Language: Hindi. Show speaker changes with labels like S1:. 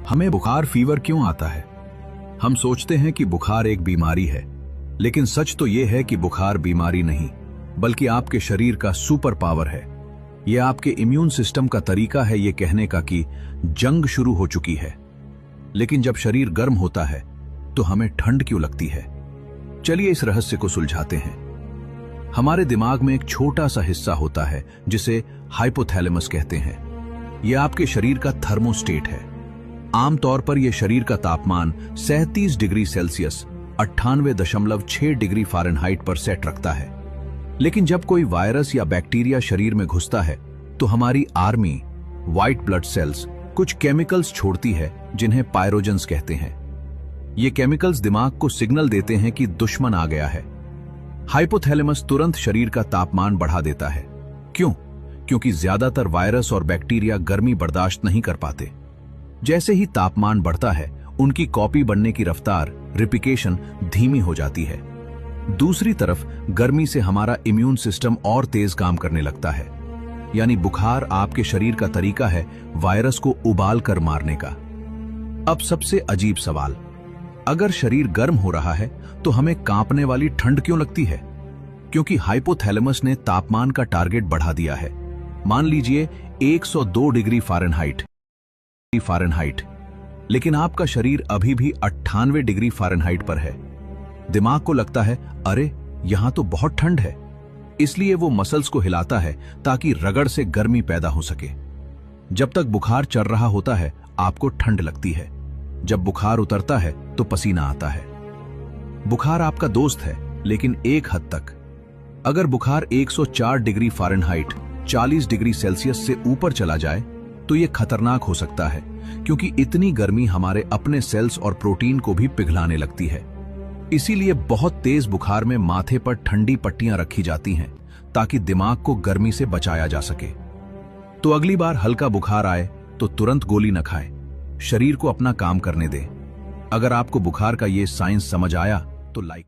S1: हमें बुखार फीवर क्यों आता है? हम सोचते हैं कि बुखार एक बीमारी है, लेकिन सच तो यह है कि बुखार बीमारी नहीं, बल्कि आपके शरीर का सुपर पावर है। यह आपके इम्यून सिस्टम का तरीका है यह कहने का कि जंग शुरू हो चुकी है। लेकिन जब शरीर गर्म होता है तो हमें ठंड क्यों लगती है? चलिए इस रहस्य को सुलझाते हैं। हमारे दिमाग में एक छोटा सा हिस्सा होता है जिसे हाइपोथैलेमस कहते हैं। यह आपके शरीर का थर्मोस्टेट है। आमतौर पर यह शरीर का तापमान 37 डिग्री सेल्सियस 98.6 डिग्री फ़ारेनहाइट पर सेट रखता है। लेकिन जब कोई वायरस या बैक्टीरिया शरीर में घुसता है तो हमारी आर्मी व्हाइट ब्लड सेल्स कुछ केमिकल्स छोड़ती है जिन्हें पायरोजेंस कहते हैं। ये केमिकल्स दिमाग को सिग्नल देते हैं कि दुश्मन आ गया है। हाइपोथैलेमस तुरंत शरीर का तापमान बढ़ा देता है। क्यों? क्योंकि ज्यादातर वायरस और बैक्टीरिया गर्मी बर्दाश्त नहीं कर पाते। जैसे ही तापमान बढ़ता है उनकी कॉपी बनने की रफ्तार रिप्लिकेशन धीमी हो जाती है। दूसरी तरफ गर्मी से हमारा इम्यून सिस्टम और तेज काम करने लगता है। यानी बुखार आपके शरीर का तरीका है वायरस को उबाल कर मारने का। अब सबसे अजीब सवाल, अगर शरीर गर्म हो रहा है तो हमें कांपने वाली ठंड क्यों लगती है? क्योंकि हाइपोथैलेमस ने तापमान का टारगेट बढ़ा दिया है। मान लीजिए 102 डिग्री फ़ारेनहाइट, लेकिन आपका शरीर अभी भी 98 डिग्री फ़ारेनहाइट पर है। दिमाग को लगता है अरे यहां तो बहुत ठंड है, इसलिए वो मसल्स को हिलाता है ताकि रगड़ से गर्मी पैदा हो सके। जब तक बुखार चल रहा होता है आपको ठंड लगती है। जब बुखार उतरता है तो पसीना आता है। बुखार आपका दोस्त है, लेकिन एक हद तक। अगर बुखार 104 डिग्री फ़ारेनहाइट 40 डिग्री सेल्सियस से ऊपर चला जाए तो यह खतरनाक हो सकता है, क्योंकि इतनी गर्मी हमारे अपने सेल्स और प्रोटीन को भी पिघलाने लगती है। इसीलिए बहुत तेज बुखार में माथे पर ठंडी पट्टियां रखी जाती हैं ताकि दिमाग को गर्मी से बचाया जा सके। तो अगली बार हल्का बुखार आए तो तुरंत गोली न खाएं, शरीर को अपना काम करने दें। अगर आपको बुखार का ये साइंस समझ आया तो लाइक